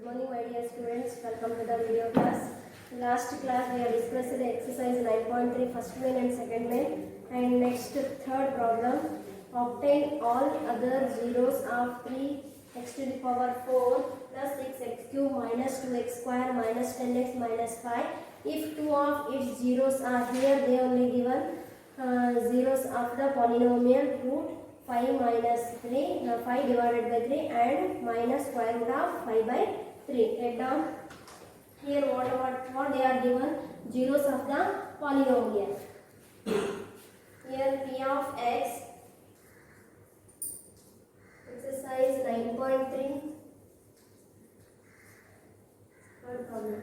Good morning, my dear students. Welcome to the video class. Last class we have discussed the exercise 9.3 first main and second main, and next third problem. Obtain all other zeros of 3x to the power 4 plus 6x cube minus 2x square minus 10x minus 5. If two of its zeros are here, they only given zeros of the polynomial root 5 minus 3, 5 divided by 3 and minus square root of 5 by 3. Write down here what they are given, zeros of the polynomial. Here p of x, exercise 9.3, third problem.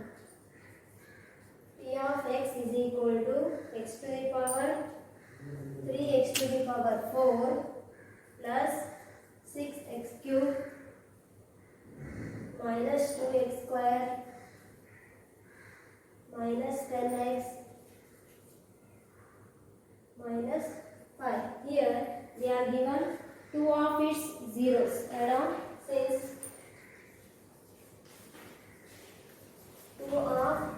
P of x is equal to x to the power 3x to the power 4 plus 6x cube minus 2x square minus 10x minus 5. Here they are given two of its zeros. Around since two of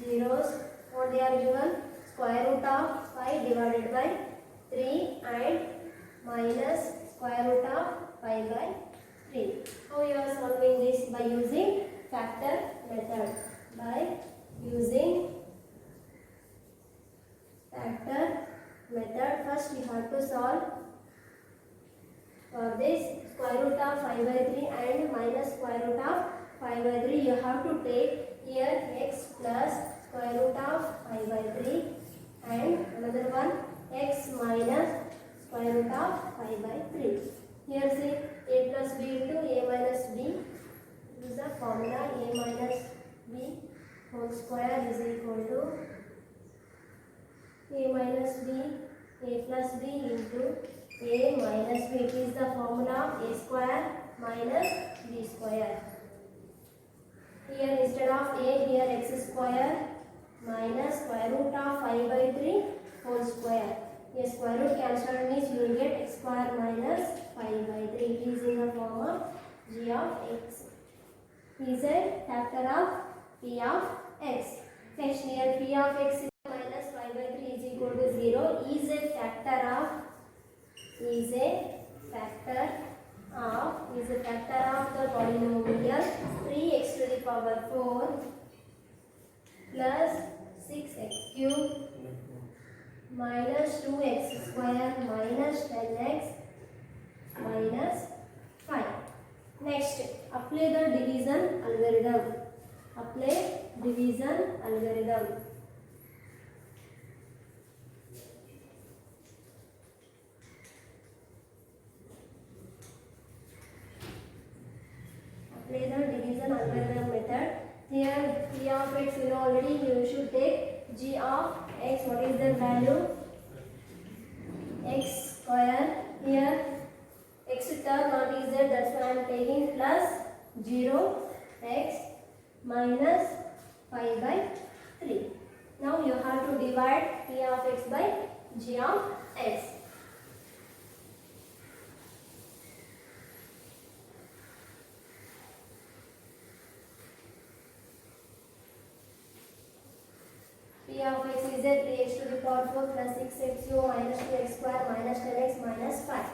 zeros, what they are given, square root of 5 divided by 3 and minus square root of 5 by 3. How you are solving this? By using factor method. By using factor method, first you have to solve for this square root of 5 by 3 and minus square root of 5 by 3. You have to take here x plus square root of 5 by 3 and another one x minus square root of 5 by 3. Here see a plus b into a minus b. Use the formula a minus b whole square is equal to a minus b, a plus b into a minus b. It is the formula a square minus b square. Here instead of a, here x square minus square root of 5 by 3 whole square. A square root cancelled means you will get x square minus 5 by 3. It is in the form of g of x. Is a factor of p of x. Next, here p of x minus 5 by 3 is equal to 0. Is a factor of the polynomial 3x to the power 4 plus 6x cube minus 2x square minus 10x minus 5. Next, apply the division algorithm. Apply division algorithm. Apply the division algorithm method. Here p of x you know already, you should take g of x. What is the value? X square. Here x term not is there, that's why I am taking plus 0 x minus 5 by 3. Now you have to divide p of x by g of x. P of x is a 3x to the power 4 plus 6x cube minus 2x square minus 10x minus 5.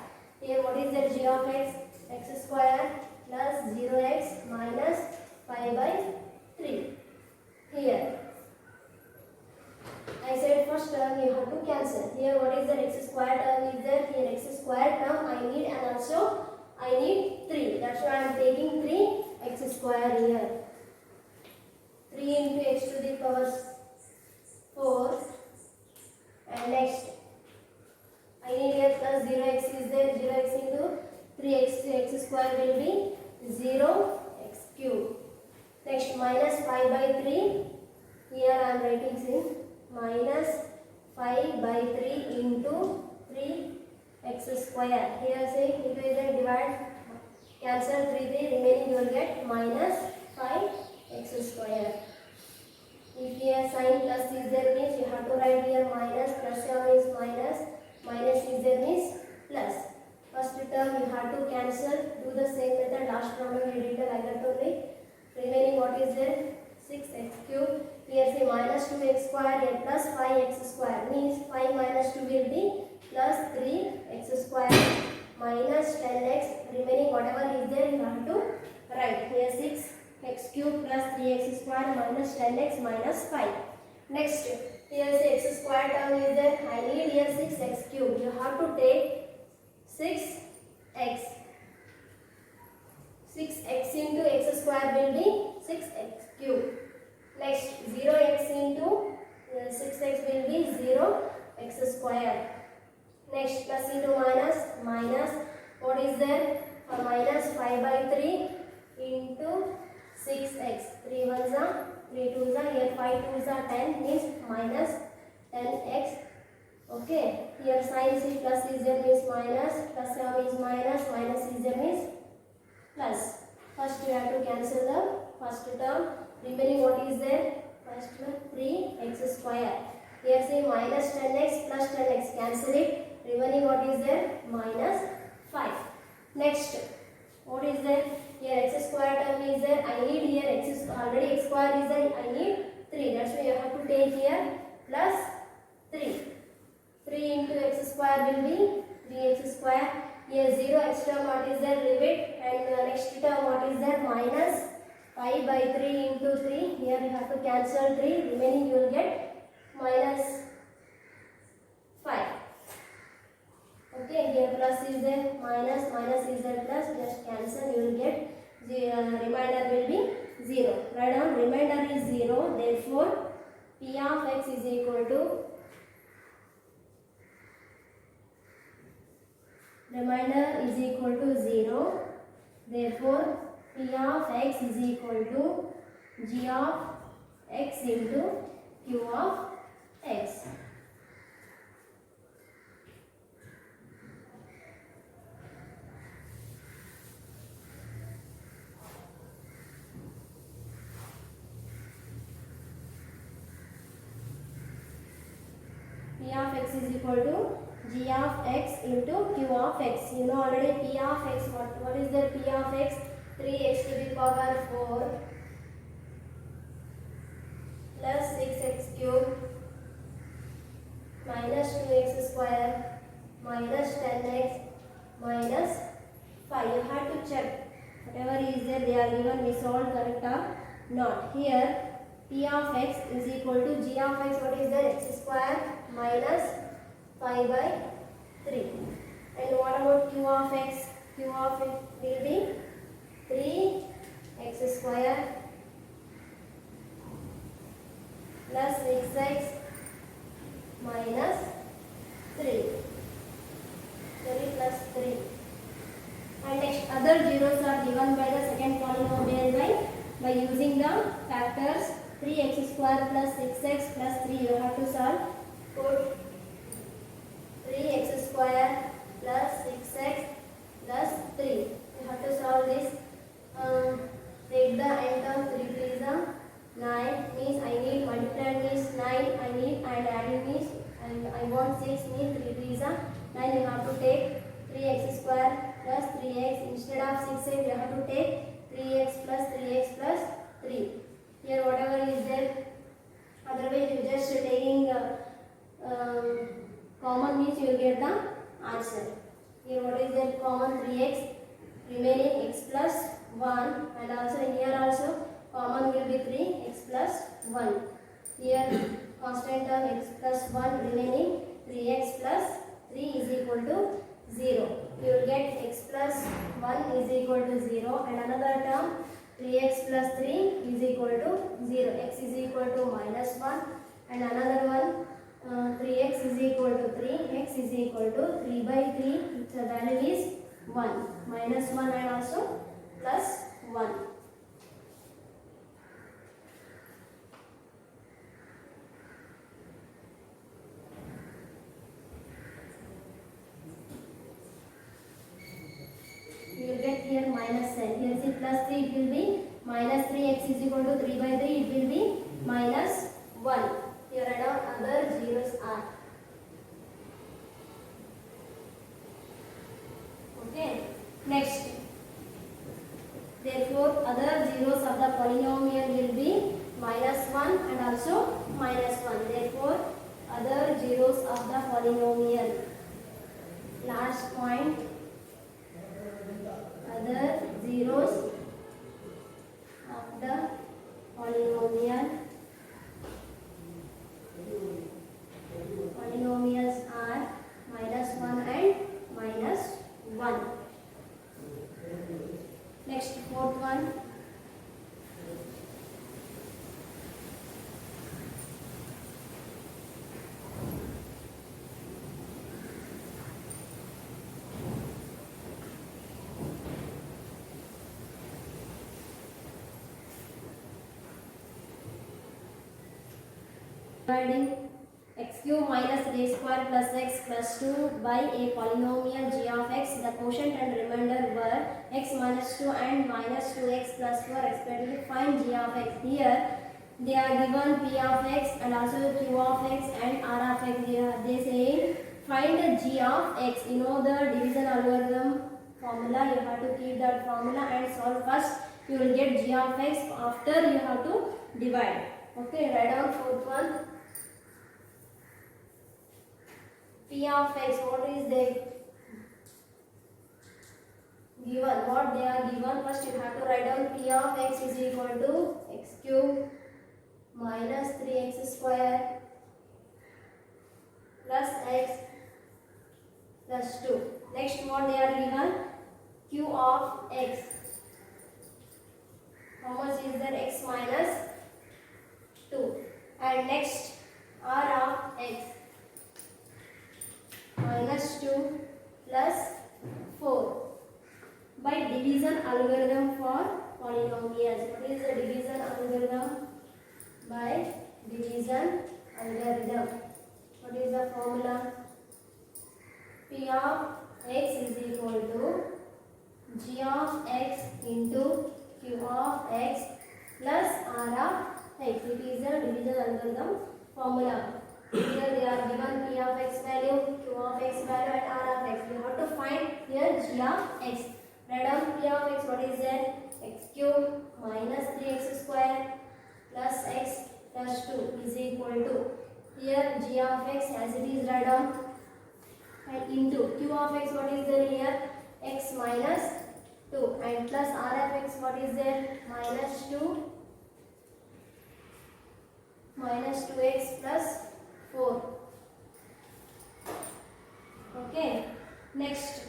Here what is the g of x? X square plus 0x minus 5 by 3. Here I said first term you have to cancel. Here what is the x square term is there? Here x square term I need, and also I need 3. That's why I am taking 3x square here. 3 into x to the power 4, and next I need here plus 0x is there, 0x into 3x, x square will be 0x cube. Next minus 5 by 3, here I am writing since minus 5 by 3 into 3x square. Here say if you divide, cancel 3, remaining you will get minus 5x square. If here sign plus is there means you have to write here minus, plus here means minus, minus is there means plus. First term you have to cancel. Do the same method. Last problem we did the like that only. square here plus 5x square means 5 minus 2 will be plus 3x square minus 10x remaining whatever is there you have to write here 6x cube plus 3x square minus 10x minus 5. Next here the x square term is there. I need here 6x cube. You have to take 6x. 6x into x square will be 6x cube. Next 0x into 6x will be 0x square. Next plus into minus, minus what is there? Minus 5 by 3 into 6x. 3 ones are 3 2s are here 5 2s are 10 means minus 10x. Okay, here sin c plus cz means minus, plus term is minus, minus cz means plus. First you have to cancel the first term. Remaining what is there? First one 3x square. Here say minus 10x plus 10x. Cancel it. Remaining what is there? Minus 5. Next, what is there? Here x square term is there. I need here x already x square is there. I need 3. That's why you have to take here plus 3. 3 into x square will be 3x square. Here 0x term what is there? Leave it. And next term what is there? Minus 5 by 3 into 3. Here you have to cancel 3. Remaining you will get minus 5. Okay, here plus is there, minus, minus is there plus, just cancel, you will get, remainder will be 0. Write down, remainder is 0, therefore, P of x is equal to, remainder is equal to 0, therefore, P of x is equal to G of x into Q of x. P of x is equal to G of x into Q of x. You know already P of x. What is the P of x? 3x to the power 4 plus 6x cube minus 2x square minus 10x minus 5. You have to check whatever is there. They are given we solve correct or not. Here P of x is equal to G of x. What is there? X square minus 5 by 3. And what about Q of x? Q of x will be 3x square plus 6x minus 3. 3 plus 3. And next other zeros are given by the second polynomial by using the factors 3x square plus 6x plus 3. You have to solve. Put 3x square plus 6x plus 3. You have to solve this. Take the end term 3 3 is 9 means I need multiplying means 9 I need and adding means and I want 6 means 3 3 is 9. You have to take 3x square plus 3x instead of 6x you have to take 3x plus 3x plus 3. Here whatever is there, otherwise you just taking common means you will get the answer. Here what is there? Common 3x, remaining x plus 1 and also here also common will be 3 x plus 1. Here constant term x plus 1 remaining 3x plus 3 is equal to 0. You will get x plus 1 is equal to 0 and another term 3x plus 3 is equal to 0. X is equal to minus 1 and another one 3x is equal to 3, x is equal to 3 by 3, the value is 1, minus 1 and also plus 1. You will get here minus 10, here see plus 3 it will be minus 3x is equal to 3 by 3 it will be minus 1. Here and other zeros are. Okay. Next. Therefore, other zeros of the polynomial will be minus 1 and also minus 1. Therefore, other zeros of the polynomial. Last point, other zeros of the polynomial. Polynomials are minus 1 and minus 1. Next, fourth one. Dividing x cube minus a square plus x plus 2 by a polynomial g of x. The quotient and remainder were x minus 2 and minus 2x plus 4 respectively. Find g of x. Here they are given p of x and also q of x and r of x. Here they say find g of x. You know the division algorithm formula. You have to keep that formula and solve first. You will get g of x. After you have to divide. Okay, write down fourth one. P of x, what is the given? What they are given? First you have to write down P of x is equal to x cube minus 3x square plus x plus 2. Next, what they are given? Q of x. How much is that? X minus 2. And next, R of x. Minus 2 plus 4 by division algorithm for polynomials. What is the division algorithm? By division algorithm. What is the formula? P of x is equal to g of x into q of x plus r of x. It is a division algorithm formula. Here they are given P of x value, Q of x value and R of x. We have to find here G of x. Write down P of x, what is that? X cube minus 3x square plus x plus 2 is equal to. Here G of x as it is write down and into Q of x, what is there here? X minus 2 and plus R of x, what is there? Minus 2 minus 2x plus 4. Okay, next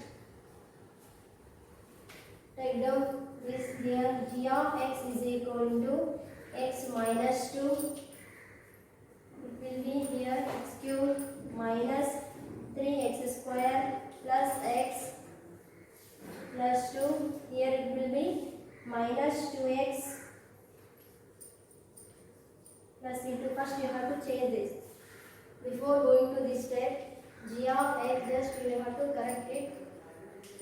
take down this here. G of x is equal to x minus 2. It will be here x cube minus 3x square plus x plus 2. Here it will be minus 2x plus into. First you have to change this. Before going to this step, g of x, just you have to correct it.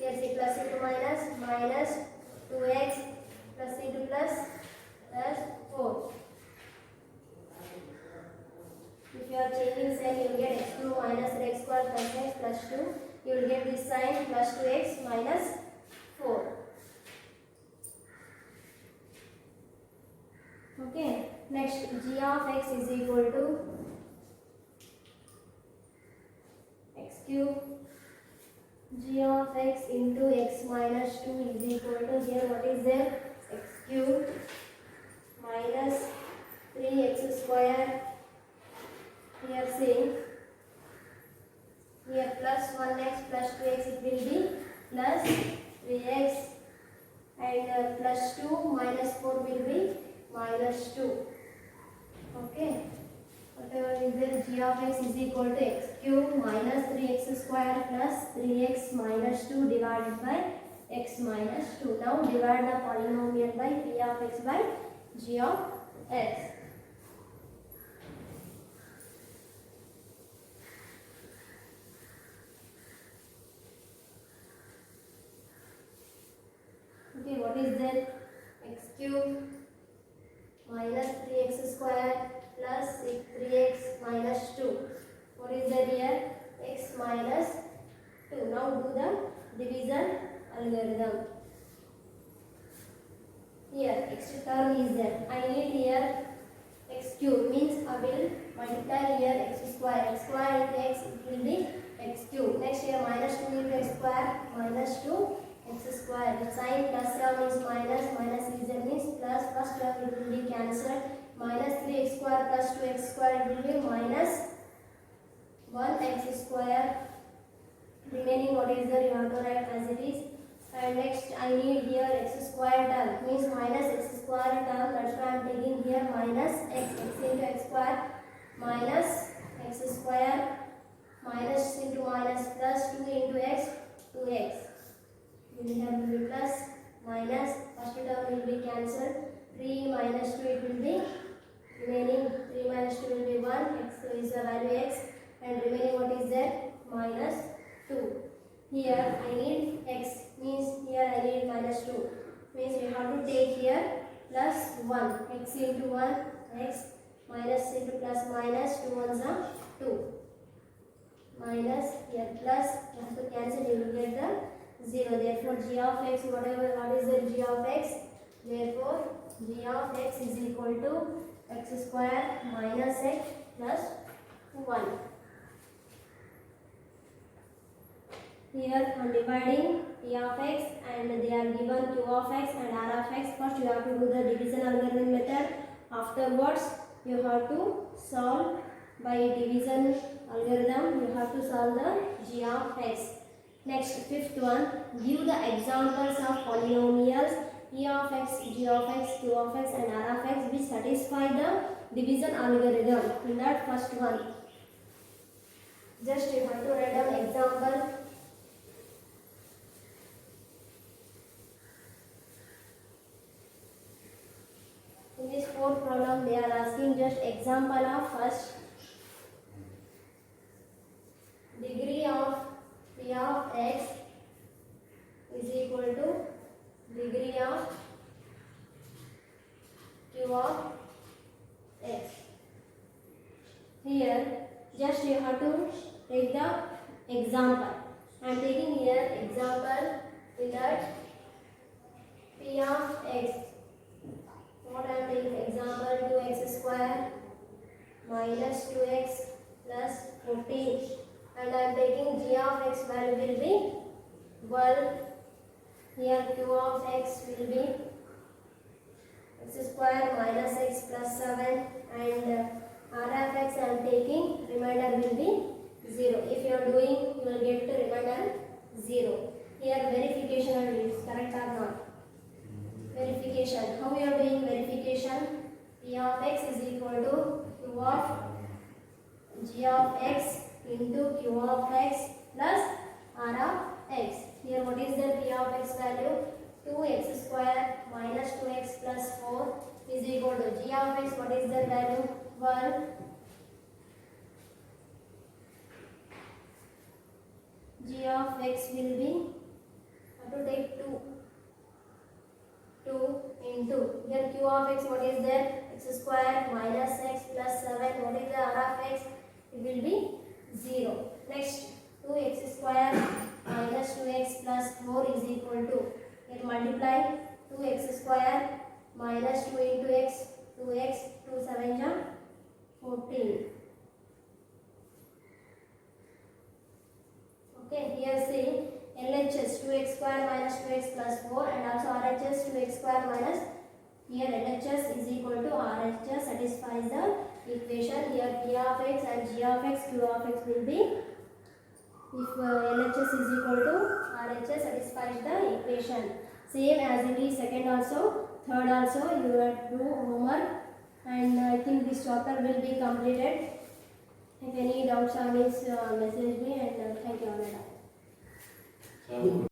Here see plus into minus, minus 2x plus into plus 4. If you are changing sign, you will get x cube minus x square plus x plus 2. You will get this sign plus 2x minus 4. Okay, next g of x is equal to x cube g of x into x minus 2 is equal to, here what is there? X cube minus 3x square. Here see, here plus 1x plus 2x, it will be plus 3x and plus 2 minus 4 will be minus 2. Okay. Whatever is there, g of x is equal to x cube minus 3x square plus 3x minus 2 divided by x minus 2. Now divide the polynomial by p of x by g of x. Okay, what is that? X cube minus 3x square plus 3x minus 2. What is that here? X minus 2. Now do the division algorithm. Here extra term is there. I need here x cube means I will multiply here x square into x, it will be x cube. Next here minus 2 into x square, minus 2 x square. The sign plus term is minus z means plus. First term it will be cancelled. Minus 3x square plus 2x square it will be minus 1x square. Remaining what is there you have to write as it is. And next I need here x square term means minus x square term, that's why I am taking here minus x into x square minus x square minus into minus plus 2 into x 2x. Here will be plus minus, first term will be cancelled, 3 minus 2 it will be remaining, 3 minus 2 will be 1, x is the value x, and remaining what is there minus 2. Here I need x means here I need minus 2 means you have to take here plus 1, x into 1 x minus into plus minus 2 ones are 2 minus here plus, you have to cancel, you will get the 0. Therefore g of x, what is the g of x, therefore g of x is equal to x square minus x plus 1. Here I am dividing p of x and they are given q of x and r of x. First you have to do the division algorithm method. Afterwards you have to solve by division algorithm. You have to solve the g of x. Next, fifth one, give the examples of polynomials p of x, g of x, q of x and r of x which satisfy the division algorithm. In that first one, just you have to write down example. In this fourth problem, they are asking just example of first degree of p of x is equal to degree of q of x. Here, just you have to take the example. I am taking here example in that p of x. What I am taking example 2x square minus 2x plus 14 and I am taking g of x value will be 12. Here q of x will be x square minus x plus 7 and r of x I am taking remainder will be 0. If you are doing, you will get the remainder 0. Here verification is correct or not. Verification. How we are doing verification? P of x is equal to q of g of x into q of x plus r of x. Here what is the p of x value? 2x square minus 2x plus 4 is equal to g of x. What is the value? 1. G of x will be, I have to take 2 into, here q of x what is there, x square minus x plus 7, what is the r of x, it will be 0. Next 2x square minus 2x plus 4 is equal to, here multiply 2x square minus 2 into x, 2x, 2 7 ja 14. Okay, here see LHS 2x square minus 2x plus 4 and also RHS 2x square minus, here LHS is equal to RHS satisfies the equation. Here p of x and g of x, q of x will be, if LHS is equal to RHS satisfies the equation. Same as it is second also, third also you will do homework and I think this chapter will be completed. If any doubts are message me and thank you all.